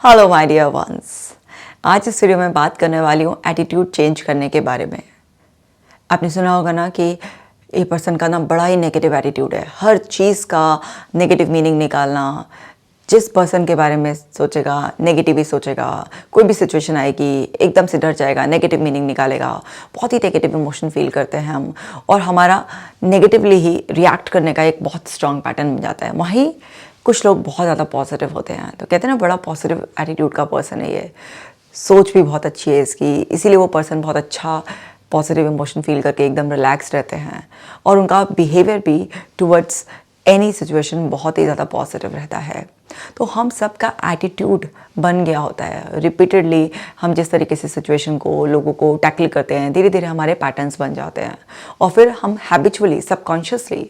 Hello my dear ones. आज इस video में बात करने वाली हूँ एटीट्यूड चेंज करने के बारे में। आपने सुना होगा ना कि ये पर्सन का ना बड़ा ही नेगेटिव एटीट्यूड है, हर चीज़ का नेगेटिव मीनिंग निकालना। जिस पर्सन के बारे में सोचेगा नेगेटिव ही सोचेगा, कोई भी सिचुएशन आएगी एकदम से डर जाएगा, नेगेटिव मीनिंग निकालेगा। बहुत ही नेगेटिव इमोशन फील करते हैं हम, और हमारा नेगेटिवली ही रिएक्ट करने का एक बहुत स्ट्रॉन्ग पैटर्न बन जाता है। वहीं कुछ लोग बहुत ज़्यादा पॉजिटिव होते हैं, तो कहते हैं ना बड़ा पॉजिटिव एटीट्यूड का पर्सन है ये, सोच भी बहुत अच्छी है इसकी, इसीलिए वो पर्सन बहुत अच्छा पॉजिटिव इमोशन फील करके एकदम रिलैक्स रहते हैं, और उनका बिहेवियर भी टुवर्ड्स एनी सिचुएशन बहुत ही ज़्यादा पॉजिटिव रहता है। तो हम सबका एटीट्यूड बन गया होता है। रिपीटेडली हम जिस तरीके से सिचुएशन को, लोगों को टैकल करते हैं, धीरे धीरे हमारे पैटर्न्स बन जाते हैं, और फिर हम हैबिचुअली, सबकॉन्शियसली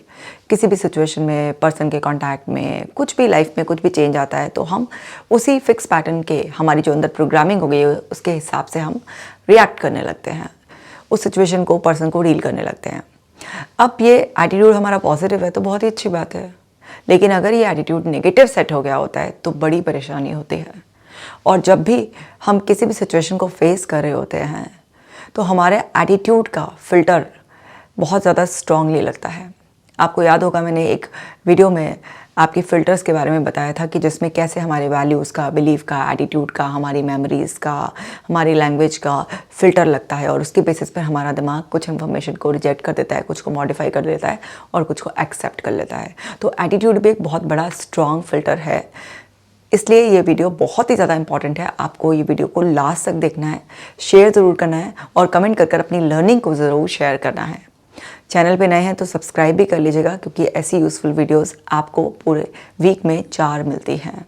किसी भी सिचुएशन में, पर्सन के कांटेक्ट में, कुछ भी लाइफ में कुछ भी चेंज आता है तो हम उसी फिक्स पैटर्न के, हमारी जो अंदर प्रोग्रामिंग हो गई है उसके हिसाब से हम रिएक्ट करने लगते हैं, उस सिचुएशन को, पर्सन को डील करने लगते हैं। अब ये एटीट्यूड हमारा पॉजिटिव है तो बहुत ही अच्छी बात है, लेकिन अगर ये एटीट्यूड नेगेटिव सेट हो गया होता है तो बड़ी परेशानी होती है। और जब भी हम किसी भी सिचुएशन को फेस कर रहे होते हैं तो हमारे एटीट्यूड का फिल्टर बहुत ज़्यादा स्ट्रांगली लगता है। आपको याद होगा मैंने एक वीडियो में आपकी फ़िल्टर्स के बारे में बताया था कि जिसमें कैसे हमारे वैल्यूज़ का, बिलीव का, एटीट्यूड का, हमारी मेमोरीज़ का, हमारी लैंग्वेज का फ़िल्टर लगता है, और उसके बेसिस पर हमारा दिमाग कुछ इन्फॉर्मेशन को रिजेक्ट कर देता है, कुछ को मॉडिफाई कर देता है और कुछ को एक्सेप्ट कर लेता है। तो एटीट्यूड भी एक बहुत बड़ा स्ट्रॉन्ग फ़िल्टर है, इसलिए ये वीडियो बहुत ही ज़्यादा इंपॉर्टेंट है। आपको ये वीडियो को लास्ट तक देखना है, शेयर ज़रूर करना है, और कमेंट कर अपनी लर्निंग को ज़रूर शेयर करना है। चैनल पे नए हैं तो सब्सक्राइब भी कर लीजिएगा, क्योंकि ऐसी यूज़फुल वीडियोस आपको पूरे वीक में 4 मिलती हैं।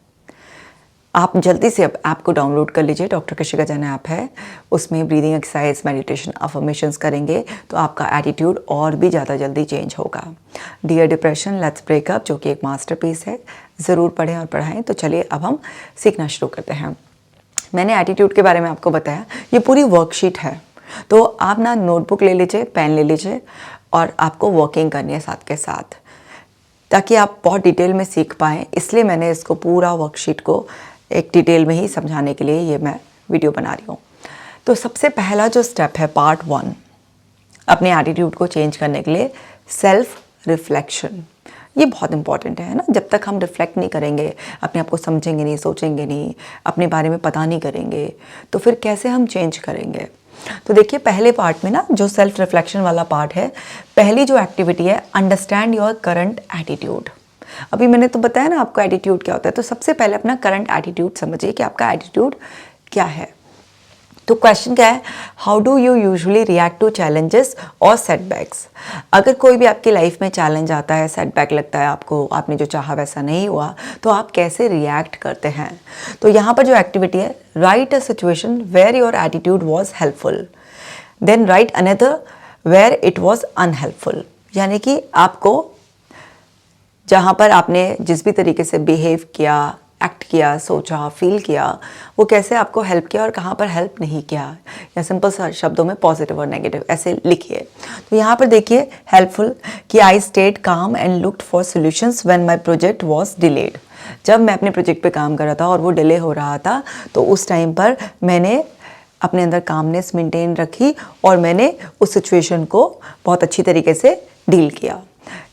आप जल्दी से अब ऐप को डाउनलोड कर लीजिए। डॉक्टर कशिका जैन ऐप है, उसमें ब्रीदिंग एक्सरसाइज, मेडिटेशन, अफर्मेशंस करेंगे तो आपका एटीट्यूड और भी ज़्यादा जल्दी चेंज होगा। डियर डिप्रेशन लेट्स ब्रेकअप, जो कि एक मास्टरपीस है, ज़रूर पढ़ें और पढ़ाएं। तो चलिए अब हम सीखना शुरू करते हैं। मैंने एटीट्यूड के बारे में आपको बताया, ये पूरी वर्कशीट है, तो आप ना नोटबुक ले लीजिए, पेन ले लीजिए, और आपको वर्किंग करनी है साथ के साथ, ताकि आप बहुत डिटेल में सीख पाएँ। इसलिए मैंने इसको पूरा वर्कशीट को एक डिटेल में ही समझाने के लिए ये मैं वीडियो बना रही हूँ। तो सबसे पहला जो स्टेप है, पार्ट 1, अपने एटीट्यूड को चेंज करने के लिए सेल्फ रिफ्लेक्शन। ये बहुत इंपॉर्टेंट है ना। जब तक हम रिफ्लेक्ट नहीं करेंगे, अपने आप को समझेंगे नहीं, सोचेंगे नहीं, अपने बारे में पता नहीं करेंगे, तो फिर कैसे हम चेंज करेंगे। तो देखिए, पहले पार्ट में ना जो सेल्फ रिफ्लेक्शन वाला पार्ट है, पहली जो एक्टिविटी है, अंडरस्टैंड योर करंट एटीट्यूड। अभी मैंने तो बताया ना आपको एटीट्यूड क्या होता है, तो सबसे पहले अपना करंट एटीट्यूड समझिए कि आपका एटीट्यूड क्या है। तो क्वेश्चन क्या है, how do you usually react to challenges और सेटबैक्स। अगर कोई भी आपकी लाइफ में चैलेंज आता है, सेटबैक लगता है आपको, आपने जो चाहा वैसा नहीं हुआ, तो आप कैसे रिएक्ट करते हैं। तो यहाँ पर जो एक्टिविटी है, write a situation where your attitude was helpful, then write another where it was unhelpful. यानी कि आपको जहाँ पर आपने जिस भी तरीके से बिहेव किया, एक्ट किया, सोचा, फील किया, वो कैसे आपको हेल्प किया और कहाँ पर हेल्प नहीं किया, या सिंपल शब्दों में पॉजिटिव और नेगेटिव ऐसे लिखिए। तो यहाँ पर देखिए, हेल्पफुल कि आई स्टेड काम and looked for solutions when my project was delayed. जब मैं अपने प्रोजेक्ट पे काम कर रहा था और वो डिले हो रहा था, तो उस टाइम पर मैंने अपने अंदर कामनेस मेंटेन रखी और मैंने उस सिचुएशन को बहुत अच्छी तरीके से डील किया,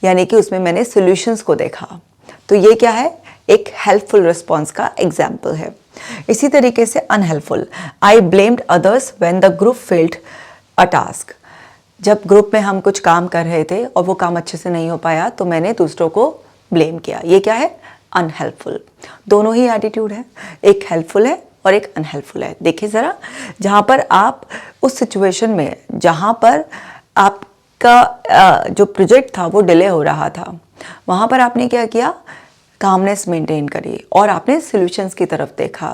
यानी कि उसमें मैंने सॉल्यूशंस को देखा। तो ये क्या है, एक हेल्पफुल रिस्पॉन्स का एग्जाम्पल है। इसी तरीके से unhelpful, I blamed others when the group failed a task. जब ग्रुप में हम कुछ काम कर रहे थे और वो काम अच्छे से नहीं हो पाया, तो मैंने दूसरों को ब्लेम किया। ये क्या है, अनहेल्पफुल। दोनों ही एटीट्यूड है, एक हेल्पफुल है और एक अनहेल्पफुल है। देखिए ज़रा, जहाँ पर आप उस सिचुएशन में, जहाँ पर आपका जो प्रोजेक्ट था वो डिले हो रहा था, वहाँ पर आपने क्या किया, कामनेस मेंटेन करी और आपने सॉल्यूशंस की तरफ देखा।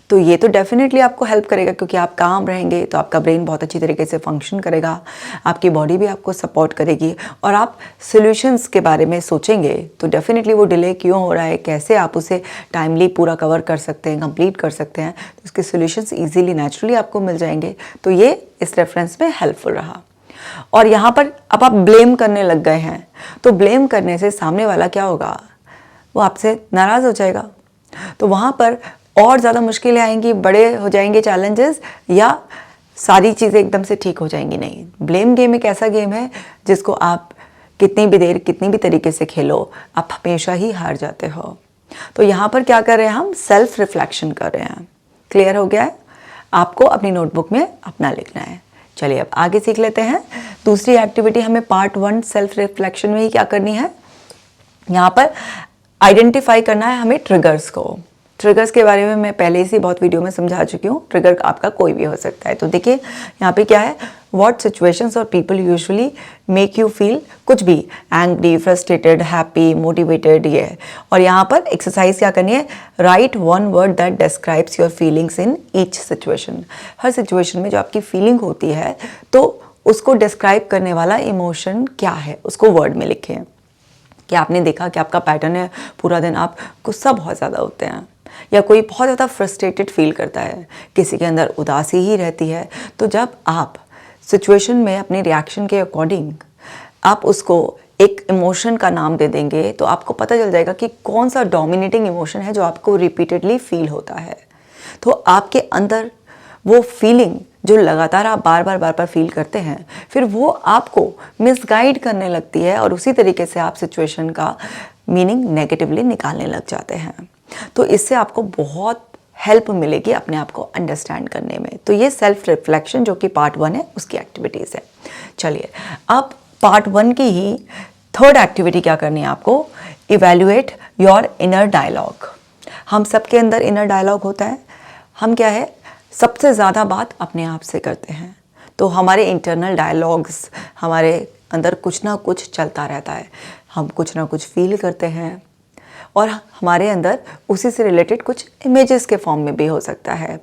तो ये तो डेफिनेटली आपको हेल्प करेगा, क्योंकि आप काम रहेंगे तो आपका ब्रेन बहुत अच्छी तरीके से फंक्शन करेगा, आपकी बॉडी भी आपको सपोर्ट करेगी, और आप सॉल्यूशंस के बारे में सोचेंगे तो डेफिनेटली वो डिले क्यों हो रहा है, कैसे आप उसे टाइमली पूरा कवर कर सकते हैं, कंप्लीट कर सकते हैं, तो उसके सॉल्यूशंस ईजिली, नेचुरली आपको मिल जाएंगे। तो ये इस रेफरेंस में हेल्पफुल रहा। और यहाँ पर अब आप ब्लेम करने लग गए हैं, तो ब्लेम करने से सामने वाला क्या होगा, वो आपसे नाराज़ हो जाएगा। तो वहाँ पर और ज़्यादा मुश्किलें आएंगी, बड़े हो जाएंगे चैलेंजेस, या सारी चीज़ें एकदम से ठीक हो जाएंगी? नहीं। ब्लेम गेम एक ऐसा गेम है जिसको आप कितनी भी देर, कितनी भी तरीके से खेलो, आप हमेशा ही हार जाते हो। तो यहाँ पर क्या कर रहे हैं हम? सेल्फ रिफ्लेक्शन कर रहे हैं। क्लियर हो गया है? आपको अपनी नोटबुक में अपना लिखना है। चलिए अब आगे सीख लेते हैं। दूसरी एक्टिविटी हमें पार्ट 1 सेल्फ रिफ्लेक्शन में ही क्या करनी है? यहाँ पर आइडेंटिफाई करना है हमें ट्रिगर्स को। ट्रिगर्स के बारे में मैं पहले से बहुत वीडियो में समझा चुकी हूँ। ट्रिगर आपका कोई भी हो सकता है। तो देखिए यहाँ पे क्या है, व्हाट सिचुएशंस और people usually make you feel, कुछ भी, एंग्री, फ्रस्ट्रेटेड, हैप्पी, मोटिवेटेड, ये है। और यहाँ पर एक्सरसाइज क्या करनी है? Write one word that describes your feelings in each situation. Her situation में जो आपकी फीलिंग होती है तो उसको डिस्क्राइब करने वाला इमोशन क्या है, उसको वर्ड में लिखें। क्या आपने देखा कि आपका पैटर्न है, पूरा दिन आप गुस्सा बहुत ज़्यादा होते हैं, या कोई बहुत ज़्यादा फ्रस्ट्रेटेड फील करता है, किसी के अंदर उदासी ही रहती है। तो जब आप सिचुएशन में अपने रिएक्शन के अकॉर्डिंग आप उसको एक इमोशन का नाम दे देंगे तो आपको पता चल जाएगा कि कौन सा डोमिनेटिंग इमोशन है जो आपको रिपीटेडली फील होता है। तो आपके अंदर वो फीलिंग जो लगातार आप बार बार फील करते हैं, फिर वो आपको मिसगाइड करने लगती है और उसी तरीके से आप सिचुएशन का मीनिंग नेगेटिवली निकालने लग जाते हैं। तो इससे आपको बहुत हेल्प मिलेगी अपने आप को अंडरस्टैंड करने में। तो ये सेल्फ रिफ्लेक्शन जो कि पार्ट 1 है उसकी एक्टिविटीज़ है। चलिए अब पार्ट 1 की ही थर्ड एक्टिविटी क्या करनी है आपको? Evaluate your inner dialogue. हम सबके अंदर इनर डायलॉग होता है। हम क्या है, सबसे ज़्यादा बात अपने आप से करते हैं। तो हमारे इंटरनल डायलॉग्स, हमारे अंदर कुछ ना कुछ चलता रहता है। हम कुछ ना कुछ फील करते हैं और हमारे अंदर उसी से रिलेटेड कुछ इमेजेस के फॉर्म में भी हो सकता है।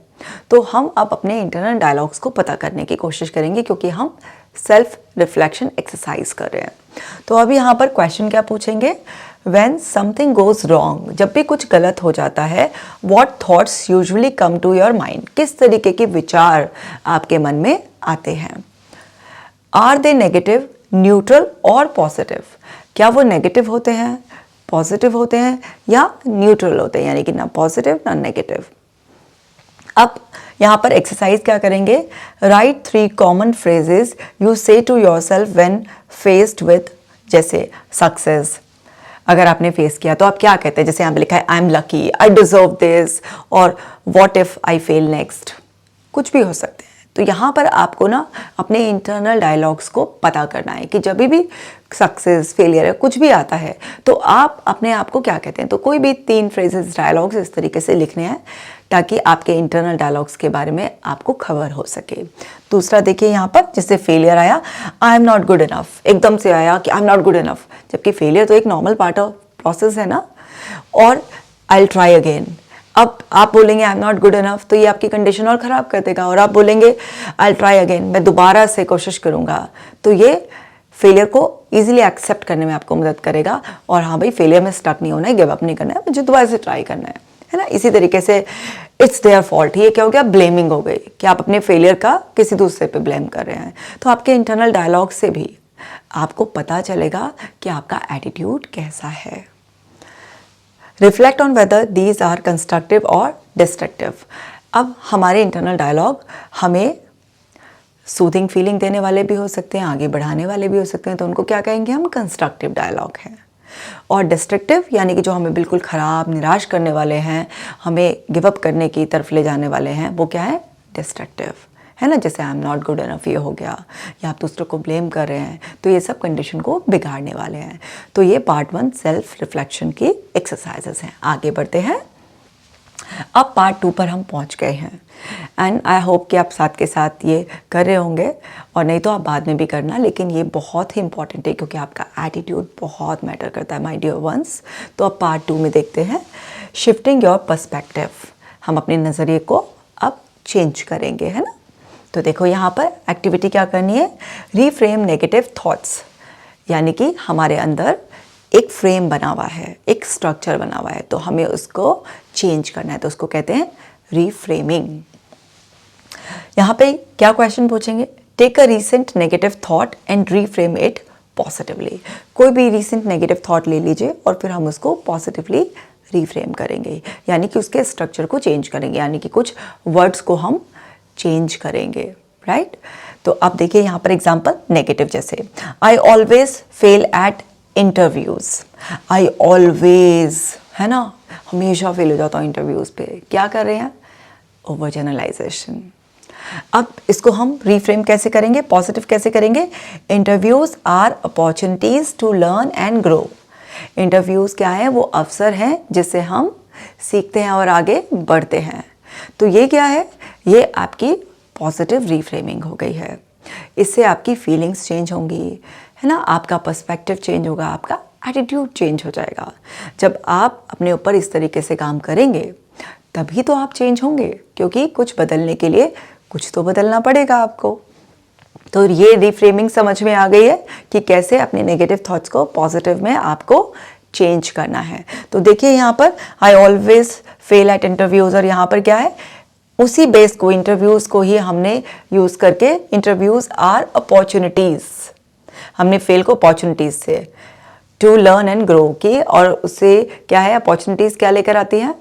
तो हम अब अपने इंटरनल डायलॉग्स को पता करने की कोशिश करेंगे क्योंकि हम सेल्फ रिफ्लेक्शन एक्सरसाइज कर रहे हैं। तो अभी यहाँ पर क्वेश्चन क्या पूछेंगे? व्हेन समथिंग गोज रॉन्ग, जब भी कुछ गलत हो जाता है, what thoughts usually come to your mind, किस तरीके के विचार आपके मन में आते हैं? आर दे नेगेटिव, न्यूट्रल और पॉजिटिव? क्या वो नेगेटिव होते हैं, पॉजिटिव होते हैं या न्यूट्रल होते हैं, यानी कि ना पॉजिटिव ना नेगेटिव? अब यहाँ पर एक्सरसाइज क्या करेंगे? Write 3 common phrases you say to yourself when faced with, जैसे सक्सेस। अगर आपने फेस किया तो आप क्या कहते हैं? जैसे यहाँ पे लिखा है I am lucky, I deserve this, और what if I fail next, कुछ भी हो सकते हैं। तो यहाँ पर आपको ना अपने इंटरनल डायलॉग्स को पता करना है कि जब भी सक्सेस, फेलियर है, कुछ भी आता है तो आप अपने आप को क्या कहते हैं। तो कोई भी 3 फ्रेजेस, डायलॉग्स इस तरीके से लिखने हैं ताकि आपके इंटरनल डायलॉग्स के बारे में आपको खबर हो सके। दूसरा देखिए यहाँ पर, जैसे फेलियर आया, I am not good enough, एकदम से आया कि I am not good enough, जबकि फेलियर तो एक नॉर्मल पार्ट ऑफ प्रोसेस है ना। और आई विल ट्राई अगेन, अब आप बोलेंगे I am not good enough तो ये आपकी कंडीशन और ख़राब कर देगा, और आप बोलेंगे आई विल ट्राई अगेन, मैं दोबारा से कोशिश करूँगा, तो ये फेलियर को इजीली एक्सेप्ट करने में आपको मदद करेगा। और हाँ भाई, फेलियर में स्टक नहीं होना है, गिव अप नहीं करना है, मुझे दोबारा से ट्राई करना है ना। इसी तरीके से इट्स देयर फॉल्ट, ये क्या हो गया? ब्लेमिंग हो गई कि आप अपने फेलियर का किसी दूसरे पे ब्लेम कर रहे हैं। तो आपके इंटरनल डायलॉग से भी आपको पता चलेगा कि आपका एटीट्यूड कैसा है। Reflect on whether these are constructive और डिस्ट्रक्टिव। अब हमारे इंटरनल डायलॉग हमें सूदिंग फीलिंग देने वाले भी हो सकते हैं, आगे बढ़ाने वाले भी हो सकते हैं, तो उनको क्या कहेंगे हम? कंस्ट्रक्टिव डायलॉग है। और डिस्ट्रक्टिव यानी कि जो हमें बिल्कुल ख़राब, निराश करने वाले हैं, हमें गिव अप करने की तरफ ले जाने वाले हैं, वो क्या है? डिस्ट्रक्टिव है ना। जैसे I am not good enough ये हो गया, या आप दूसरों को ब्लेम कर रहे हैं, तो ये सब कंडीशन को बिगाड़ने वाले हैं। तो ये पार्ट 1 सेल्फ रिफ्लेक्शन की एक्सरसाइजेस हैं। आगे बढ़ते हैं। अब पार्ट 2 पर हम पहुंच गए हैं एंड आई होप कि आप साथ के साथ ये कर रहे होंगे, और नहीं तो आप बाद में भी करना, लेकिन ये बहुत ही इंपॉर्टेंट है क्योंकि आपका एटीट्यूड बहुत मैटर करता है माय डियर वंस। तो अब पार्ट 2 में देखते हैं शिफ्टिंग योर पर्सपेक्टिव। हम अपने नज़रिए को अब चेंज करेंगे, है ना। तो देखो यहाँ पर एक्टिविटी क्या करनी है? रीफ्रेम नेगेटिव थॉट्स, यानी कि हमारे अंदर एक फ्रेम बना हुआ है, एक स्ट्रक्चर बना हुआ है, तो हमें उसको चेंज करना है, तो उसको कहते हैं रीफ्रेमिंग। यहाँ पे क्या क्वेश्चन पूछेंगे? Take a recent negative thought and reframe it positively. कोई भी रीसेंट नेगेटिव थॉट ले लीजिए और फिर हम उसको पॉजिटिवली रीफ्रेम करेंगे, यानी कि उसके स्ट्रक्चर को चेंज करेंगे, यानी कि कुछ वर्ड्स को हम चेंज करेंगे, राइट। तो अब देखिए यहाँ पर एग्जाम्पल नेगेटिव, जैसे I always fail at interviews. I always, है ना, हमेशा फेल हो जाता हूँ इंटरव्यूज पे। क्या कर रहे हैं? Over generalization. अब इसको हम रीफ्रेम कैसे करेंगे, पॉजिटिव कैसे करेंगे? Interviews are opportunities to learn and grow. Interviews क्या है? वो अवसर हैं जिससे हम सीखते हैं और आगे बढ़ते हैं। तो ये क्या है? ये आपकी पॉजिटिव रीफ्रेमिंग हो गई है। इससे आपकी फीलिंग्स चेंज होंगी, है ना, आपका पर्सपेक्टिव चेंज होगा, आपका एटीट्यूड चेंज हो जाएगा। जब आप अपने ऊपर इस तरीके से काम करेंगे तभी तो आप चेंज होंगे, क्योंकि कुछ बदलने के लिए कुछ तो बदलना पड़ेगा आपको। तो ये रिफ्रेमिंग समझ में आ गई है कि कैसे अपने नेगेटिव थॉट्स को पॉजिटिव में आपको चेंज करना है। तो देखिए यहाँ पर I always fail at interviews, और यहाँ पर क्या है? उसी बेस को, इंटरव्यूज को ही हमने यूज करके, इंटरव्यूज आर अपॉर्चुनिटीज, हमने फेल को अपॉर्चुनिटीज से टू लर्न एंड ग्रो की, और उससे क्या है? अपॉर्चुनिटीज क्या लेकर आती हैं?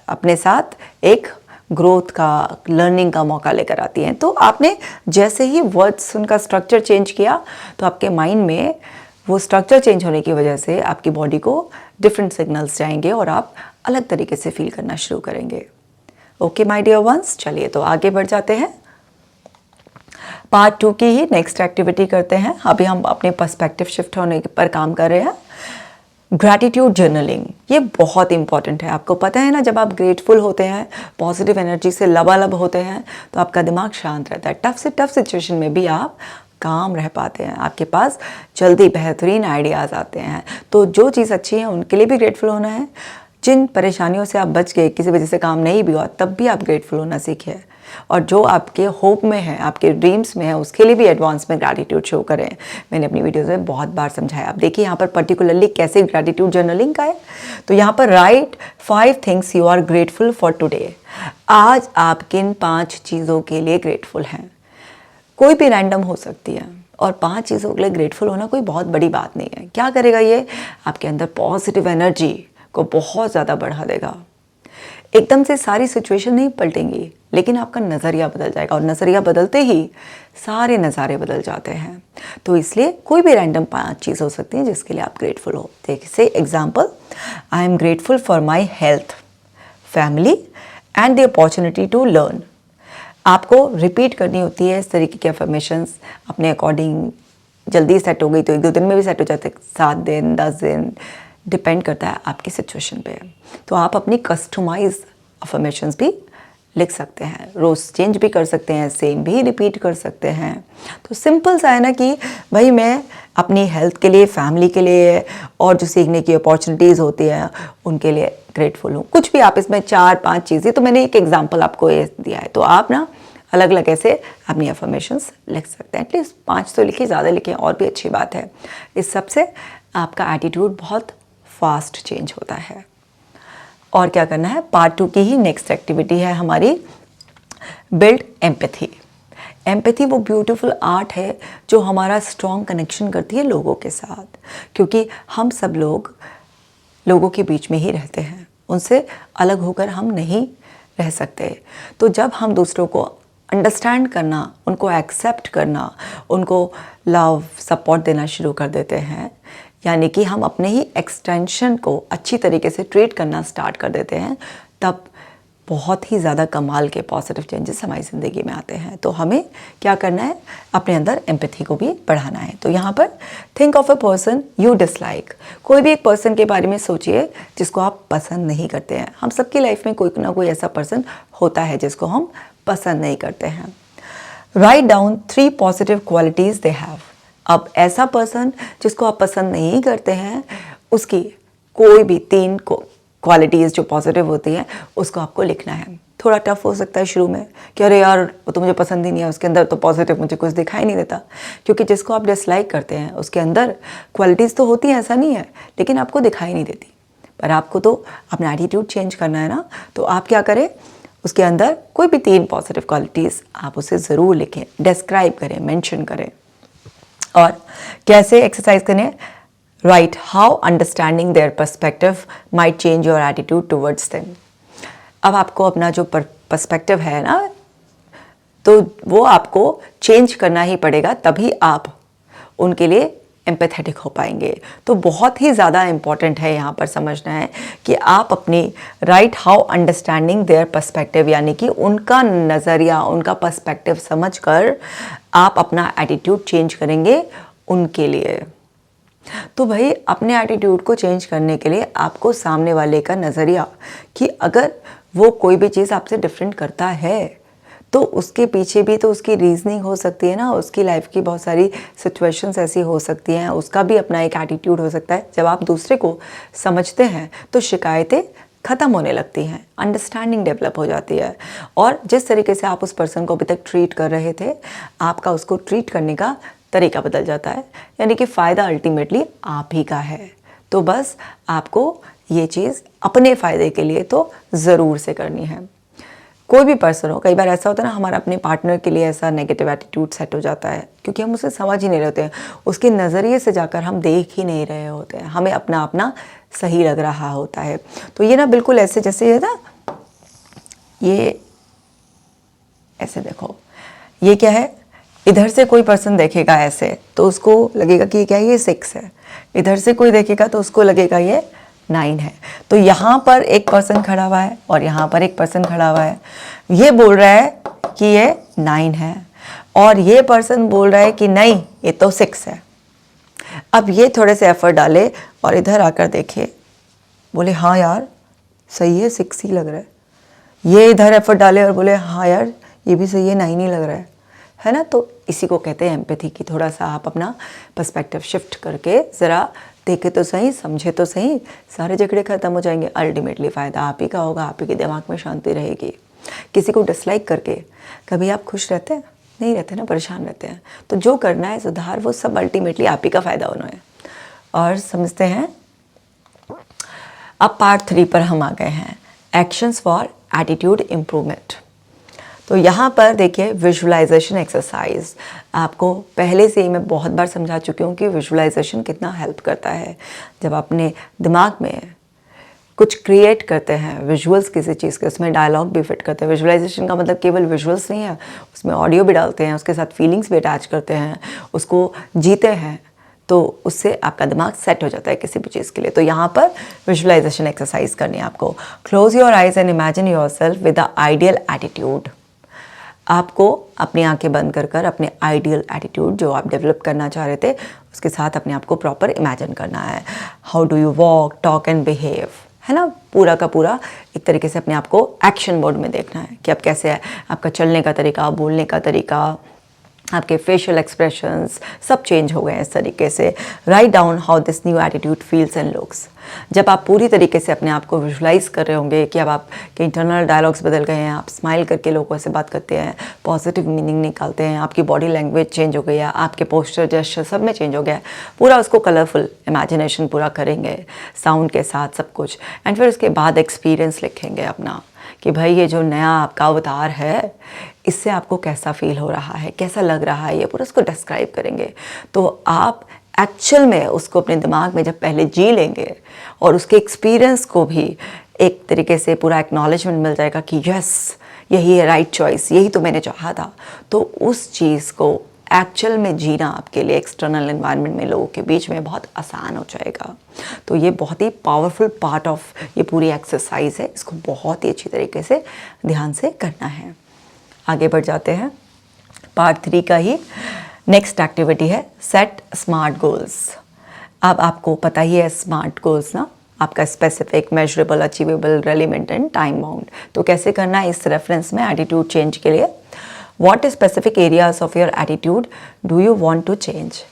अपने साथ एक ग्रोथ का, लर्निंग का मौका लेकर आती हैं। तो आपने जैसे ही वर्ड्स, उनका स्ट्रक्चर चेंज किया तो आपके माइंड में वो स्ट्रक्चर चेंज होने की वजह से आपकी बॉडी को डिफरेंट सिग्नल्स जाएंगे और आप अलग तरीके से फील करना शुरू करेंगे। ओके माय डियर वंस, चलिए तो आगे बढ़ जाते हैं। पार्ट 2 की ही नेक्स्ट एक्टिविटी करते हैं। अभी हम अपने पर्सपेक्टिव शिफ्ट होने पर काम कर रहे हैं। ग्रैटिट्यूड जर्नलिंग, ये बहुत इंपॉर्टेंट है। आपको पता है ना, जब आप ग्रेटफुल होते हैं, पॉजिटिव एनर्जी से लबालब होते हैं, तो आपका दिमाग शांत रहता है। टफ से टफ सिचुएशन में भी आप काम रह पाते हैं, आपके पास जल्दी बेहतरीन आइडियाज़ आते हैं। तो जो चीज़ अच्छी है उनके लिए भी ग्रेटफुल होना है। जिन परेशानियों से आप बच गए, किसी वजह से काम नहीं भी हुआ, तब भी आप ग्रेटफुल होना सीखें। और जो आपके होप में है, आपके ड्रीम्स में है, उसके लिए भी एडवांस में ग्रैटिट्यूड शो करें। मैंने अपनी वीडियोस में बहुत बार समझाया। आप देखिए यहाँ पर पर्टिकुलरली कैसे ग्रैटिट्यूड जर्नलिंग का है। तो यहाँ पर write 5 things you are grateful for today. आज आप किन 5 चीज़ों के लिए ग्रेटफुल हैं? कोई भी रैंडम हो सकती है, और 5 चीज़ों के लिए ग्रेटफुल होना कोई बहुत बड़ी बात नहीं है। क्या करेगा ये? आपके अंदर पॉजिटिव एनर्जी को बहुत ज़्यादा बढ़ा देगा। एकदम से सारी सिचुएशन नहीं पलटेंगी, लेकिन आपका नज़रिया बदल जाएगा, और नज़रिया बदलते ही सारे नज़ारे बदल जाते हैं। तो इसलिए कोई भी रैंडम 5 चीज़ हो सकती है जिसके लिए आप ग्रेटफुल हो। जैसे example, I am grateful for my health, family and the opportunity to learn. आपको रिपीट करनी होती है इस तरीके की अफर्मेशंस अपने अकॉर्डिंग। जल्दी सेट हो गई तो 1-2 दिन में भी सेट हो जाते हैं, 7 दिन, 10 दिन, डिपेंड करता है आपकी सिचुएशन पे। तो आप अपनी कस्टमाइज अफर्मेशंस भी लिख सकते हैं, रोज़ चेंज भी कर सकते हैं, सेम भी रिपीट कर सकते हैं। तो सिंपल सा है ना कि भाई मैं अपनी हेल्थ के लिए, फैमिली के लिए, और जो सीखने की अपॉर्चुनिटीज़ होती हैं उनके लिए ग्रेटफुल हूँ। कुछ भी आप इसमें 4-5 चीज़ें, तो मैंने एक एग्जाम्पल आपको ये दिया है। तो आप ना अलग अलग ऐसे अपनी अफर्मेशंस लिख सकते हैं। एटलीस्ट 5 तो लिखिए, ज़्यादा लिखें और भी अच्छी बात है। इस सब से आपका एटीट्यूड बहुत फास्ट चेंज होता है। और क्या करना है? पार्ट 2 की ही नेक्स्ट एक्टिविटी है हमारी, बिल्ड एम्पैथी। एम्पैथी वो ब्यूटीफुल आर्ट है जो हमारा स्ट्रॉन्ग कनेक्शन करती है लोगों के साथ, क्योंकि हम सब लोग लोगों के बीच में ही रहते हैं, उनसे अलग होकर हम नहीं रह सकते। तो जब हम दूसरों को अंडरस्टैंड करना, उनको एक्सेप्ट करना, उनको लव, सपोर्ट देना शुरू कर देते हैं, यानी कि हम अपने ही एक्सटेंशन को अच्छी तरीके से ट्रीट करना स्टार्ट कर देते हैं, तब बहुत ही ज़्यादा कमाल के पॉजिटिव चेंजेस हमारी ज़िंदगी में आते हैं। तो हमें क्या करना है? अपने अंदर एम्पैथी को भी बढ़ाना है। तो यहाँ पर think of a person you dislike. कोई भी एक पर्सन के बारे में सोचिए जिसको आप पसंद नहीं करते हैं। हम सबकी लाइफ में कोई ना कोई ऐसा पर्सन होता है जिसको हम पसंद नहीं करते हैं। Write down 3 positive qualities they have. अब ऐसा पर्सन जिसको आप पसंद नहीं करते हैं, उसकी कोई भी 3 क्वालिटीज़ जो पॉजिटिव होती हैं उसको आपको लिखना है। थोड़ा टफ हो सकता है शुरू में कि अरे यार वो तो मुझे पसंद ही नहीं है, उसके अंदर तो पॉजिटिव मुझे कुछ दिखाई नहीं देता, क्योंकि जिसको आप डिसलाइक करते हैं उसके अंदर क्वालिटीज़ तो होती हैं, ऐसा नहीं है, लेकिन आपको दिखाई नहीं देती। पर आपको तो अपना एटीट्यूड चेंज करना है ना। तो आप क्या करें? उसके अंदर कोई भी 3 पॉजिटिव क्वालिटीज़ आप उसे ज़रूर लिखें, डिस्क्राइब करें, मेंशन करें। और कैसे एक्सरसाइज करें? Right how understanding their perspective might change your attitude towards them. अब आपको अपना जो पर्सपेक्टिव है ना, तो वो आपको चेंज करना ही पड़ेगा, तभी आप उनके लिए एम्पैथेटिक हो पाएंगे। तो बहुत ही ज़्यादा इम्पॉर्टेंट है यहाँ पर समझना है कि आप अपनी right how understanding their perspective, यानी कि उनका नज़रिया, उनका पर्सपेक्टिव समझकर आप अपना एटीट्यूड चेंज करेंगे उनके लिए। तो भाई अपने एटीट्यूड को चेंज करने के लिए आपको सामने वाले का नज़रिया, कि अगर वो कोई भी चीज़ आपसे डिफरेंट करता है तो उसके पीछे भी तो उसकी रीजनिंग हो सकती है ना, उसकी लाइफ की बहुत सारी सिचुएशंस ऐसी हो सकती हैं, उसका भी अपना एक एटीट्यूड हो सकता है। जब आप दूसरे को समझते हैं तो शिकायतें ख़त्म होने लगती हैं, अंडरस्टैंडिंग डेवलप हो जाती है, और जिस तरीके से आप उस पर्सन को अभी तक ट्रीट कर रहे थे, आपका उसको ट्रीट करने का तरीका बदल जाता है, यानी कि फ़ायदा अल्टीमेटली आप ही का है। तो बस आपको ये चीज़ अपने फ़ायदे के लिए तो ज़रूर से करनी है। कोई भी पर्सन हो, कई बार ऐसा होता है ना, हमारा अपने पार्टनर के लिए ऐसा नेगेटिव एटीट्यूड सेट हो जाता है क्योंकि हम उसे समझ ही नहीं रहे होते हैं, उसके नज़रिए से जाकर हम देख ही नहीं रहे होते हैं, हमें अपना अपना सही लग रहा होता है। तो ये ना बिल्कुल ऐसे जैसे है ना, ये ऐसे देखो, ये क्या है, इधर से कोई पर्सन देखेगा ऐसे तो उसको लगेगा कि क्या है, ये 6 है, इधर से कोई देखेगा तो उसको लगेगा ये 9 है। तो यहाँ पर एक पर्सन खड़ा हुआ है और यहाँ पर एक पर्सन खड़ा हुआ है, ये बोल रहा है कि ये 9 है और ये पर्सन बोल रहा है कि नहीं ये तो 6 है। अब ये थोड़े से एफर्ट डाले और इधर आकर देखे, बोले हाँ यार सही है, 6 ही लग रहा है। ये इधर एफर्ट डाले और बोले हाँ यार ये भी सही है, 9 ही लग रहा है ना। तो इसी को कहते हैं एम्पैथी, की थोड़ा सा आप अपना पर्सपेक्टिव शिफ्ट करके ज़रा देखे तो सही, समझे तो सही, सारे झगड़े ख़त्म हो जाएंगे। अल्टीमेटली फ़ायदा आप ही का होगा, आप ही के दिमाग में शांति रहेगी। किसी को डिसलाइक करके कभी आप खुश रहते हैं? नहीं रहते ना, परेशान रहते हैं। तो जो करना है सुधार, वो सब अल्टीमेटली आप ही का फ़ायदा होना है। और समझते हैं, अब पार्ट 3 पर हम आ गए हैं, एक्शंस फॉर एटीट्यूड इम्प्रूवमेंट। तो यहाँ पर देखिए विजुअलाइजेशन एक्सरसाइज, आपको पहले से ही मैं बहुत बार समझा चुकी हूँ कि विजुअलाइजेशन कितना हेल्प करता है। जब अपने दिमाग में कुछ क्रिएट करते हैं विजुअल्स किसी चीज़ के, उसमें डायलॉग भी फिट करते हैं। विजुअलाइजेशन का मतलब केवल विजुअल्स नहीं है, उसमें ऑडियो भी डालते हैं, उसके साथ फीलिंग्स भी अटैच करते हैं, उसको जीते हैं, तो उससे आपका दिमाग सेट हो जाता है किसी भी चीज़ के लिए। तो यहाँ पर विजुअलाइजेशन एक्सरसाइज करनी है आपको। Close your eyes and imagine your self with the ideal attitude. आपको अपनी आंखें बंद कर कर अपने आइडियल एटीट्यूड जो आप डेवलप करना चाह रहे थे उसके साथ अपने आप को प्रॉपर इमेजिन करना है। How do you walk, talk and behave, है ना, पूरा का पूरा एक तरीके से अपने आप को एक्शन मोड में देखना है कि आप कैसे है, आपका चलने का तरीका, बोलने का तरीका, आपके फेशियल एक्सप्रेशंस सब चेंज हो गए हैं इस तरीके से। Write down how this new attitude feels and looks. जब आप पूरी तरीके से अपने आप को विजुलाइज कर रहे होंगे कि अब आपके इंटरनल डायलॉग्स बदल गए हैं, आप स्माइल करके लोगों से बात करते हैं, पॉजिटिव मीनिंग निकालते हैं, आपकी बॉडी लैंग्वेज चेंज हो गई है, आपके पोस्चर जेस्चर सब में चेंज हो गया है, पूरा उसको कलरफुल इमेजिनेशन पूरा करेंगे साउंड के साथ सब कुछ। एंड फिर उसके बाद एक्सपीरियंस लिखेंगे अपना कि भाई ये जो नया आपका अवतार है इससे आपको कैसा फील हो रहा है, कैसा लग रहा है, ये पूरा उसको डिस्क्राइब करेंगे। तो आप एक्चुअल में उसको अपने दिमाग में जब पहले जी लेंगे और उसके एक्सपीरियंस को भी एक तरीके से पूरा एक्नॉलेजमेंट मिल जाएगा कि यस यही है राइट चॉइस, यही तो मैंने चाहा था, तो उस चीज़ को एक्चुअल में जीना आपके लिए एक्सटर्नल एनवायरनमेंट में लोगों के बीच में बहुत आसान हो जाएगा। तो ये बहुत ही पावरफुल पार्ट ऑफ ये पूरी एक्सरसाइज है, इसको बहुत ही अच्छी तरीके से ध्यान से करना है। आगे बढ़ जाते हैं, पार्ट 3 का ही नेक्स्ट एक्टिविटी है सेट स्मार्ट गोल्स। अब आपको पता ही है स्मार्ट गोल्स ना, आपका specific, measurable, achievable, relevant and time bound. तो कैसे करना है इस रेफरेंस में एटीट्यूड चेंज के लिए, what specific areas of your attitude do you want to change.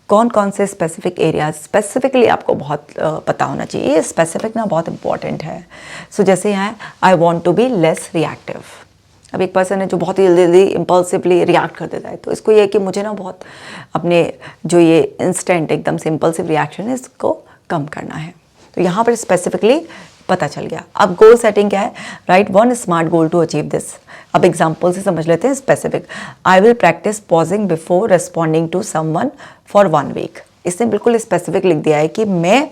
कौन कौन से स्पेसिफिक एरियाज स्पेसिफिकली आपको बहुत पता होना चाहिए, ये स्पेसिफिक ना बहुत इंपॉर्टेंट है। सो जैसे यहाँ I want to be less reactive. अब एक पर्सन है जो बहुत ही जल्दी इम्पल्सिवली रिएक्ट कर देता है, तो इसको ये है कि मुझे ना बहुत अपने जो ये इंस्टेंट एकदम से इम्पल्सिव रिएक्शन है इसको कम करना है। तो यहाँ पर स्पेसिफिकली पता चल गया। अब गोल सेटिंग क्या है, write one smart goal to achieve this. अब एग्जाम्पल से समझ लेते हैं specific. I will practice pausing before responding to someone for 1 week. इसने बिल्कुल स्पेसिफिक लिख दिया है कि मैं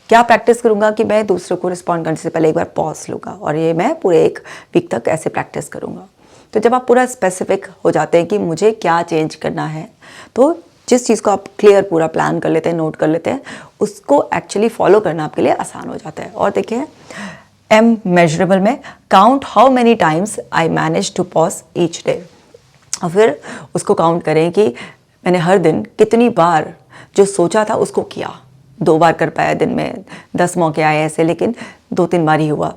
क्या प्रैक्टिस करूँगा कि मैं दूसरे को रिस्पॉन्ड करने से पहले एक बार पॉज लूँगा और ये मैं पूरे 1 वीक तक ऐसे प्रैक्टिस करूँगा। तो जब आप पूरा स्पेसिफिक हो जाते हैं कि मुझे क्या चेंज करना है, तो जिस चीज़ को आप क्लियर पूरा प्लान कर लेते हैं, नोट कर लेते हैं, उसको एक्चुअली फॉलो करना आपके लिए आसान हो जाता है। और देखिए एम मेजरेबल में count how many times I manage to pause each day, और फिर उसको काउंट करें कि मैंने हर दिन कितनी बार जो सोचा था उसको किया। 2 बार कर पाया दिन में, 10 मौके आए ऐसे, लेकिन 2-3 बार ही हुआ,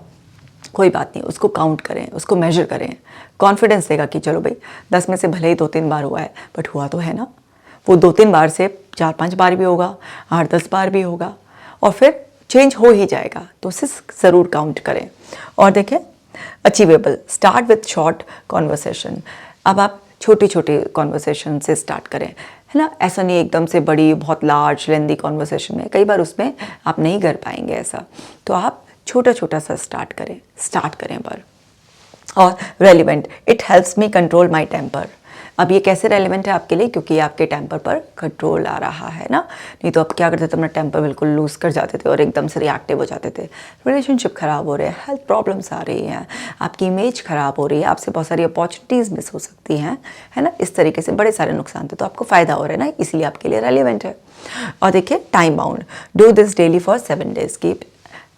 कोई बात नहीं, उसको काउंट करें, उसको मेजर करें। कॉन्फिडेंस देगा कि चलो भाई 10 में से भले ही 2-3 बार हुआ है, बट हुआ तो है ना। वो 2-3 बार से 4-5 बार भी होगा, 8-10 बार भी होगा, और फिर चेंज हो ही जाएगा। तो उसे ज़रूर काउंट करें। और देखें achievable, start with short conversation. अब आप छोटी छोटी कॉन्वर्सेशन से स्टार्ट करें, है ना। ऐसा नहीं एकदम से बड़ी बहुत लार्ज लेंदी कॉन्वर्सेशन में, कई बार उसमें आप नहीं कर पाएंगे ऐसा। तो आप छोटा छोटा सा स्टार्ट करें पर। और relevant, it helps me control my temper. अब ये कैसे रेलिवेंट है आपके लिए, क्योंकि आपके टेम्पर पर कंट्रोल आ रहा है ना। नहीं तो आप क्या करते थे, अपना टेम्पर बिल्कुल लूज़ कर जाते थे और एकदम से रिएक्टिव हो जाते थे। रिलेशनशिप ख़राब हो रहे हैं, हेल्थ प्रॉब्लम्स आ रही हैं, आपकी इमेज ख़राब हो रही है, आपसे बहुत सारी अपॉर्चुनिटीज़ मिस हो सकती हैं, है ना। इस तरीके से बड़े सारे नुकसान थे, तो आपको फ़ायदा हो रहा है ना, इसलिए आपके लिए रेलिवेंट है। और देखिए time bound, do this daily for 7 days की,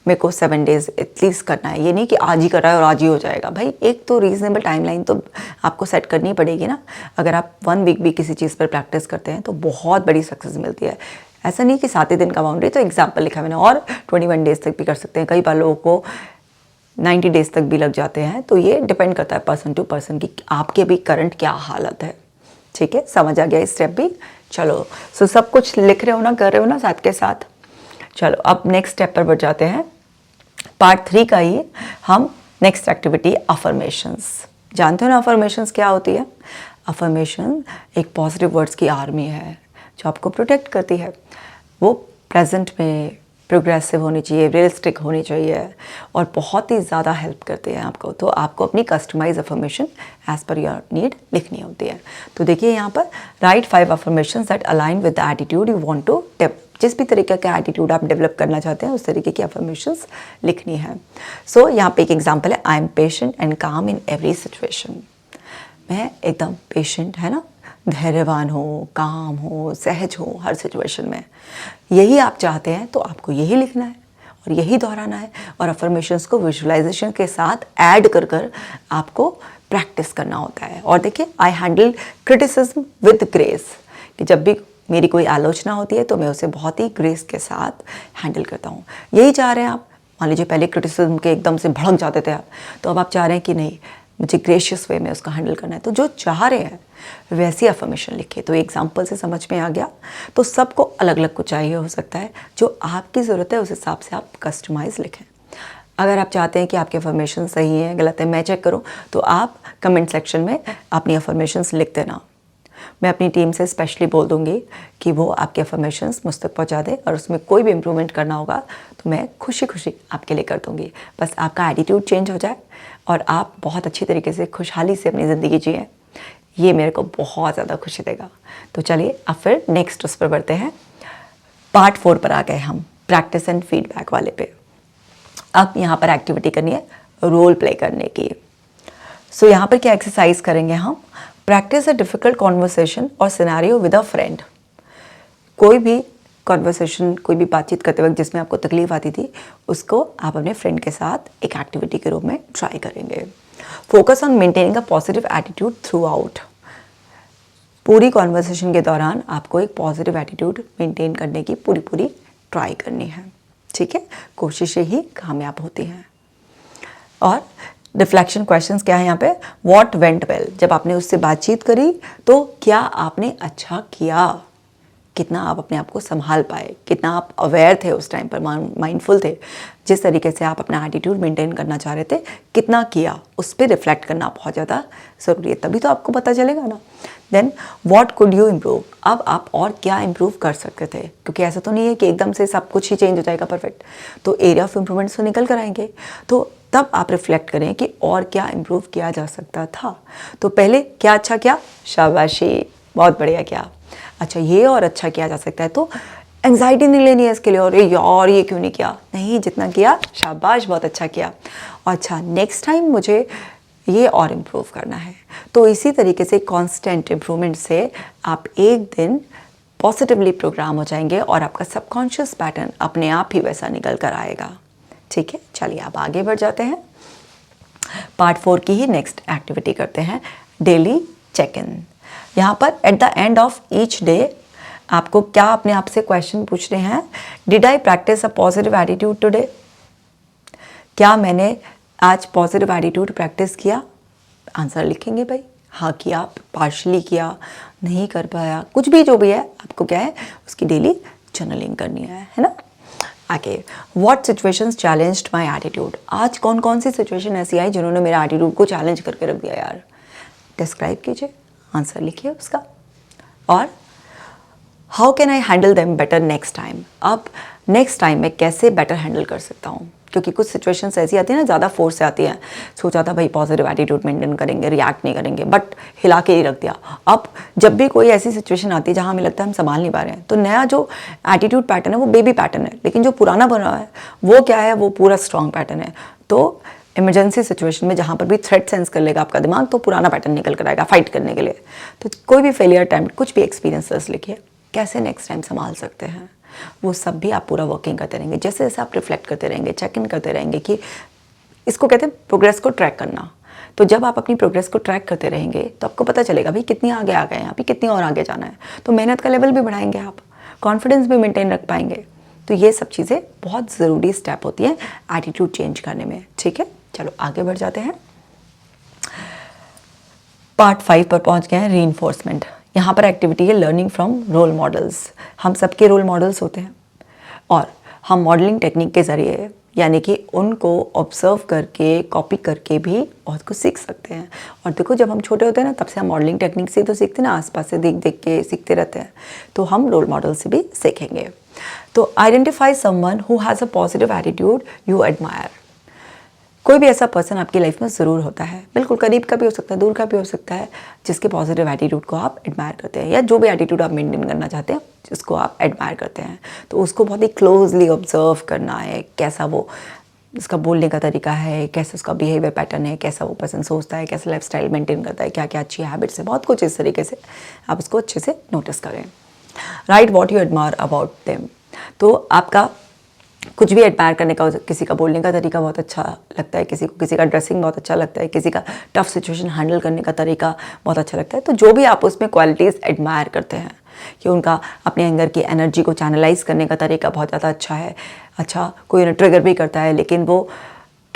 मेरे को 7 डेज़ एटलीस्ट करना है। ये नहीं कि आज ही कर रहा है और आज ही हो जाएगा। भाई एक तो रीज़नेबल टाइमलाइन तो आपको सेट करनी पड़ेगी ना। अगर आप 1 वीक भी किसी चीज़ पर प्रैक्टिस करते हैं तो बहुत बड़ी सक्सेस मिलती है। ऐसा नहीं कि 7 ही दिन का बाउंड्री, तो एग्जाम्पल लिखा मैंने, और 21 डेज़ तक भी कर सकते हैं। कई बार लोगों को 90 डेज़ तक भी लग जाते हैं। तो ये डिपेंड करता है पर्सन टू पर्सन की आपके भी करंट क्या हालत है। ठीक है, समझ आ गया स्टेप भी। चलो सो सब कुछ लिख रहे हो ना, कर रहे हो ना साथ के साथ। चलो अब नेक्स्ट स्टेप पर बढ़ जाते हैं। पार्ट 3 का ही हम नेक्स्ट एक्टिविटी अफर्मेशंस। जानते हो ना अफर्मेशंस क्या होती है। अफर्मेशन एक पॉजिटिव वर्ड्स की आर्मी है जो आपको प्रोटेक्ट करती है। वो प्रेजेंट में प्रोग्रेसिव होनी चाहिए, रियलिस्टिक होनी चाहिए, और बहुत ही ज़्यादा हेल्प करते हैं आपको। तो आपको अपनी customize affirmation as per your need लिखनी होती है। तो देखिए यहाँ पर write 5 affirmations that align with the attitude you want to develop. जिस भी तरीके का एटीट्यूड आप डेवलप करना चाहते हैं उस तरीके की अफर्मेशंस लिखनी है। सो यहाँ पे एक एग्जांपल है, आई एम पेशेंट एंड काम इन एवरी सिचुएशन। मैं एकदम पेशेंट, है ना, धैर्यवान हो, काम हो, सहज हो हर सिचुएशन में। यही आप चाहते हैं तो आपको यही लिखना है और यही दोहराना है। और अफर्मेशंस को विजुअलाइजेशन के साथ ऐड कर कर आपको प्रैक्टिस करना होता है। और देखिए I handle criticism with grace, कि जब भी मेरी कोई आलोचना होती है तो मैं उसे बहुत ही ग्रेस के साथ हैंडल करता हूँ। यही चाह रहे हैं आप। मान लीजिए पहले क्रिटिसिज्म के एकदम से भड़क जाते थे आप, तो अब आप चाह रहे हैं कि नहीं, मुझे ग्रेशियस वे में उसका हैंडल करना है। तो जो चाह रहे हैं वैसी अफर्मेशन लिखिए। तो एग्जाम्पल से समझ में आ गया। तो सबको अलग अलग कुछ चाहिए हो सकता है, जो आपकी ज़रूरत है उस हिसाब से आप कस्टमाइज़ लिखें। अगर आप चाहते हैं कि आपके अफर्मेशन सही हैं, गलत है, मैं चेक करूं, तो आप कमेंट सेक्शन में अपनी अफर्मेशंस लिख देना। मैं अपनी टीम से स्पेशली बोल दूंगी कि वो आपके अफर्मेशंस मुझ तक पहुंचा दे, और उसमें कोई भी इम्प्रूवमेंट करना होगा तो मैं खुशी खुशी आपके लिए कर दूंगी। बस आपका एटीट्यूड चेंज हो जाए और आप बहुत अच्छी तरीके से खुशहाली से अपनी ज़िंदगी जिए, ये मेरे को बहुत ज़्यादा खुशी देगा। तो चलिए अब फिर नेक्स्ट उस पर बढ़ते हैं। पार्ट 4 पर आ गए हम, प्रैक्टिस एंड फीडबैक वाले पे। अब यहाँ पर एक्टिविटी करनी है रोल प्ले करने की। सो यहाँ पर क्या एक्सरसाइज करेंगे हम, प्रैक्टिस अ डिफ़िकल्ट कॉन्वर्सेशन और सिनेरियो विद अ फ्रेंड। कोई भी कॉन्वर्सेशन, कोई भी बातचीत करते वक्त जिसमें आपको तकलीफ आती थी, उसको आप अपने फ्रेंड के साथ एक एक्टिविटी के रूप में ट्राई करेंगे। Focus on maintaining a positive attitude through out. पूरी कॉन्वर्सेशन के दौरान आपको एक पॉजिटिव एटीट्यूड मेंटेन करने की पूरी ट्राई करनी है। ठीक है, कोशिशें ही कामयाब होती हैं। और रिफ्लेक्शन क्वेश्चंस क्या है यहाँ पे, व्हाट वेंट वेल। जब आपने उससे बातचीत करी तो क्या आपने अच्छा किया, कितना आप अपने आप को संभाल पाए, कितना आप अवेयर थे उस टाइम पर, माइंडफुल थे, जिस तरीके से आप अपना एटीट्यूड मेंटेन करना चाह रहे थे, कितना किया, उस पर रिफ्लेक्ट करना बहुत ज़्यादा ज़रूरी है, तभी तो आपको पता चलेगा ना। Then what could you improve. अब आप और क्या इम्प्रूव कर सकते थे, क्योंकि ऐसा तो नहीं है कि एकदम से सब कुछ ही चेंज हो जाएगा परफेक्ट। तो एरिया ऑफ इम्प्रूवमेंट्स तो निकल कर आएंगे। तो तब आप रिफ्लेक्ट करें कि और क्या इम्प्रूव किया जा सकता था। तो पहले क्या अच्छा किया, शाबाशी, बहुत बढ़िया किया, अच्छा ये और अच्छा किया जा सकता है। तो एंग्जाइटी नहीं लेनी है इसके लिए, और यार ये क्यों नहीं किया, नहीं, जितना किया शाबाश, बहुत अच्छा किया, अच्छा नेक्स्ट टाइम मुझे ये और इम्प्रूव करना है। तो इसी तरीके से कांस्टेंट इम्प्रूवमेंट से आप एक दिन पॉजिटिवली प्रोग्राम हो जाएंगे और आपका सबकॉन्शियस पैटर्न अपने आप ही वैसा निकल कर आएगा। ठीक है, चलिए आप आगे बढ़ जाते हैं। पार्ट 4 की ही नेक्स्ट एक्टिविटी करते हैं, डेली चेक इन। यहाँ पर at the end of each day आपको क्या अपने आप से क्वेश्चन पूछने हैं, did I practice a positive attitude today, क्या मैंने आज पॉजिटिव एटीट्यूड प्रैक्टिस किया, आंसर लिखेंगे भाई, हाँ किया, पार्शली किया, नहीं कर पाया, कुछ भी जो भी है आपको क्या है उसकी डेली जर्नलिंग करनी है ना। आगे, what situations challenged my attitude, आज कौन कौन सी सिचुएशन ऐसी आई जिन्होंने मेरा एटीट्यूड को चैलेंज करके रख दिया यार, डिस्क्राइब कीजिए, आंसर लिखिए उसका। और how can I handle them better next time, अब नेक्स्ट टाइम मैं कैसे बेटर हैंडल कर सकता हूँ, क्योंकि कुछ सिचुएशंस ऐसी आती है ना, ज़्यादा फोर्स से आती है, सोचा था भाई पॉजिटिव एटीट्यूड मेंटेन करेंगे, रिएक्ट नहीं करेंगे, बट हिला के ही रख दिया। अब जब भी कोई ऐसी सिचुएशन आती है जहाँ हमें लगता है हम संभाल नहीं पा रहे हैं, तो नया जो एटीट्यूड पैटर्न है वो बेबी पैटर्न है, लेकिन जो पुराना बना है वो क्या है, वो पूरा स्ट्रॉन्ग पैटर्न है। तो इमरजेंसी सिचुएशन में जहाँ पर भी थ्रेट सेंस कर लेगा आपका दिमाग, तो पुराना पैटर्न निकल कर आएगा फाइट करने के लिए। तो कोई भी फेलियर अटेम्प्ट, कुछ भी एक्सपीरियंसेस लिखिए, कैसे नेक्स्ट टाइम संभाल सकते हैं, वो सब भी आप पूरा वर्किंग करते रहेंगे। जैसे जैसे आप रिफ्लेक्ट करते रहेंगे, चेक इन करते रहेंगे, कि इसको कहते हैं प्रोग्रेस को ट्रैक करना। तो जब आप अपनी प्रोग्रेस को ट्रैक करते रहेंगे तो आपको पता चलेगा भाई कितनी आगे आ गए हैं, अभी कितनी और आगे जाना है, तो मेहनत का लेवल भी बढ़ाएंगे, आप कॉन्फिडेंस भी मेंटेन रख पाएंगे। तो ये सब चीज़ें बहुत ज़रूरी स्टेप होती हैं एटीट्यूड चेंज करने में। ठीक है, चलो आगे बढ़ जाते हैं। पार्ट 5 पर पहुंच गए हैं, रीइंफोर्समेंट। यहाँ पर एक्टिविटी है लर्निंग फ्रॉम रोल मॉडल्स। हम सबके रोल मॉडल्स होते हैं और हम मॉडलिंग टेक्निक के ज़रिए, यानी कि उनको ऑब्जर्व करके, कॉपी करके भी बहुत कुछ सीख सकते हैं। और देखो, जब हम छोटे होते हैं ना, तब से हम मॉडलिंग टेक्निक से तो सीखते हैं ना, आसपास से देख देख के सीखते रहते हैं, तो हम रोल मॉडल से भी सीखेंगे। तो identify someone who has a positive attitude you admire. कोई भी ऐसा पर्सन आपकी लाइफ में ज़रूर होता है, बिल्कुल करीब का भी हो सकता है, दूर का भी हो सकता है, जिसके पॉजिटिव एटीट्यूड को आप एडमायर करते हैं, या जो भी एटीट्यूड आप मेंटेन करना चाहते हैं जिसको आप एडमायर करते हैं। तो उसको बहुत ही क्लोजली ऑब्जर्व करना है, कैसा वो, उसका बोलने का तरीका है, कैसा उसका बिहेवियर पैटर्न है, कैसा वो पर्सन सोचता है, कैसा लाइफस्टाइल मेंटेन करता है, क्या क्या अच्छी हैबिट्स है, बहुत कुछ इस तरीके से आप उसको अच्छे से नोटिस करें। Right what you admire about them. तो आपका कुछ भी एडमायर करने का, किसी का बोलने का तरीका बहुत अच्छा लगता है, किसी का ड्रेसिंग बहुत अच्छा लगता है, किसी का टफ सिचुएशन हैंडल करने का तरीका बहुत अच्छा लगता है। तो जो भी आप उसमें क्वालिटीज़ एडमायर करते हैं, कि उनका अपने एंगर की एनर्जी को चैनलाइज करने का तरीका बहुत ज़्यादा अच्छा है। अच्छा, कोई उन्हें ट्रिगर भी करता है, लेकिन वो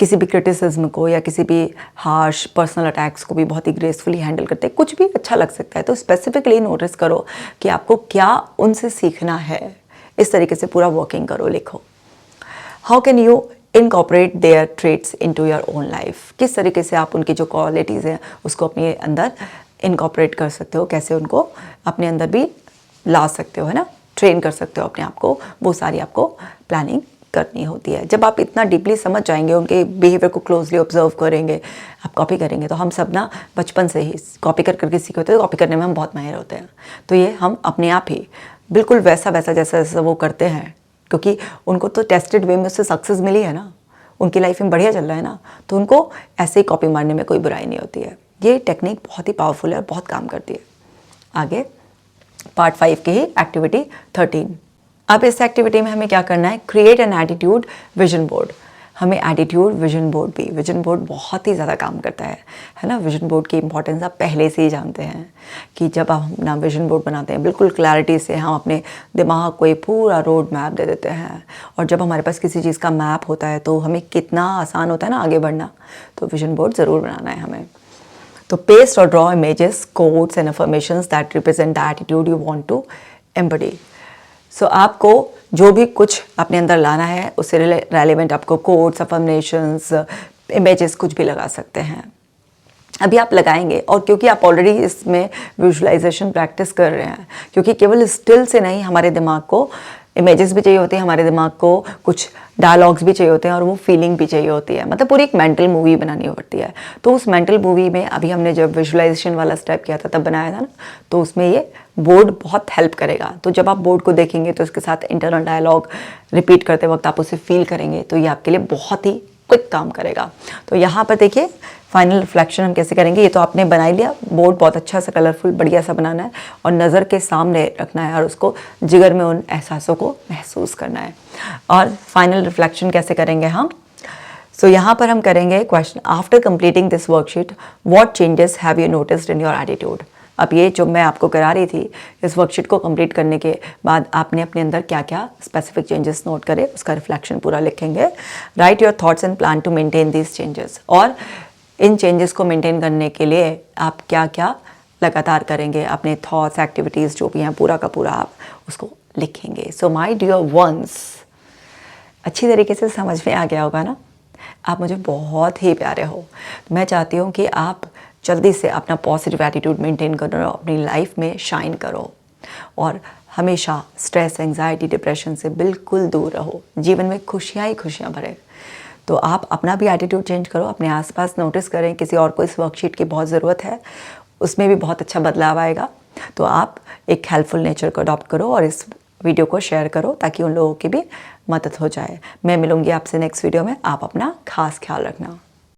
किसी भी क्रिटिसिज्म को या किसी भी हार्श पर्सनल अटैक्स को भी बहुत ही ग्रेसफुली हैंडल करते हैं, कुछ भी अच्छा लग सकता है। तो स्पेसिफिकली नोटिस करो कि आपको क्या उनसे सीखना है, इस तरीके से पूरा वर्किंग करो, लिखो। How can you incorporate their traits into your own life. किस तरीके से आप उनकी जो क्वालिटीज़ हैं उसको अपने अंदर इनकॉपरेट कर सकते हो, कैसे उनको अपने अंदर भी ला सकते हो, है ना, ट्रेन कर सकते हो अपने आप को, वो सारी आपको प्लानिंग करनी होती है। जब आप इतना डीपली समझ जाएंगे, उनके बिहेवियर को क्लोजली ऑब्जर्व करेंगे, आप कॉपी करेंगे। तो हम सब ना बचपन से ही कॉपी करके सीखे होते हैं, तो कॉपी करने में हम बहुत माहिर होते हैं। तो ये हम अपने आप ही बिल्कुल वैसा जैसा वो करते हैं, क्योंकि उनको तो टेस्टेड वे में उससे सक्सेस मिली है ना, उनकी लाइफ में बढ़िया चल रहा है ना, तो उनको ऐसे ही कॉपी मारने में कोई बुराई नहीं होती है। ये टेक्निक बहुत ही पावरफुल है और बहुत काम करती है। आगे पार्ट 5 की ही एक्टिविटी 13। अब इस एक्टिविटी में हमें क्या करना है, create an attitude vision board. हमें एटीट्यूड विजन बोर्ड बहुत ही ज़्यादा काम करता है ना। विजन बोर्ड की इंपॉर्टेंस आप पहले से ही जानते हैं कि जब आप अपना विजन बोर्ड बनाते हैं, बिल्कुल क्लैरिटी से हम अपने दिमाग को एक पूरा रोड मैप दे देते हैं। और जब हमारे पास किसी चीज़ का मैप होता है तो हमें कितना आसान होता है ना आगे बढ़ना। तो विजन बोर्ड ज़रूर बनाना है हमें। तो पेस्ट और draw images, quotes and affirmations that represent the attitude you want to embody. So आपको जो भी कुछ अपने अंदर लाना है उससे रेलेवेंट आपको कोट्स, अफर्मेशंस, इमेजेस कुछ भी लगा सकते हैं। अभी आप लगाएंगे, और क्योंकि आप ऑलरेडी इसमें विजुअलाइजेशन प्रैक्टिस कर रहे हैं, क्योंकि केवल स्टिल से नहीं हमारे दिमाग को इमेजेस भी चाहिए होती है, हमारे दिमाग को कुछ डायलॉग्स भी चाहिए होते हैं और वो फीलिंग भी चाहिए होती है, मतलब पूरी एक मेंटल मूवी बनानी पड़ती है। तो उस मेंटल मूवी में अभी हमने जब विजुअलाइजेशन वाला स्टेप किया था तब बनाया था ना, तो उसमें ये बोर्ड बहुत हेल्प करेगा। तो जब आप बोर्ड को देखेंगे तो इसके साथ इंटरनल डायलॉग रिपीट करते वक्त आप उसे फील करेंगे, तो ये आपके लिए बहुत ही क्विक काम करेगा। तो यहाँ पर देखिए फाइनल रिफ्लेक्शन हम कैसे करेंगे। ये तो आपने बना ही लिया, बोर्ड बहुत अच्छा सा कलरफुल बढ़िया सा बनाना है और नज़र के सामने रखना है और उसको जिगर में उन एहसासों को महसूस करना है। और फाइनल रिफ्लेक्शन कैसे करेंगे हम, सो यहाँ पर हम करेंगे question, after completing this worksheet what changes have you noticed in your attitude. अब ये जो मैं आपको करा रही थी, इस वर्कशीट को कंप्लीट करने के बाद आपने अपने अंदर क्या क्या स्पेसिफिक चेंजेस नोट करे, उसका रिफ्लेक्शन पूरा लिखेंगे। Write your thoughts and plan to maintain these changes, और इन चेंजेस को मेंटेन करने के लिए आप क्या क्या लगातार करेंगे, अपने थॉट्स एक्टिविटीज़ जो भी हैं पूरा का पूरा आप उसको लिखेंगे। सो माय डियर वंस, अच्छी तरीके से समझ में आ गया होगा ना, आप मुझे बहुत ही प्यारे हो। मैं चाहती हूँ कि आप जल्दी से अपना पॉजिटिव एटीट्यूड मेंटेन करो, अपनी लाइफ में शाइन करो और हमेशा स्ट्रेस, एंजाइटी, डिप्रेशन से बिल्कुल दूर रहो, जीवन में खुशियाँ ही खुशियाँ भरे। तो आप अपना भी एटीट्यूड चेंज करो, अपने आसपास नोटिस करें किसी और को इस वर्कशीट की बहुत ज़रूरत है, उसमें भी बहुत अच्छा बदलाव आएगा। तो आप एक हेल्पफुल नेचर को अडॉप्ट करो और इस वीडियो को शेयर करो ताकि उन लोगों की भी मदद हो जाए। मैं मिलूंगी आपसे नेक्स्ट वीडियो में, आप अपना खास ख्याल रखना।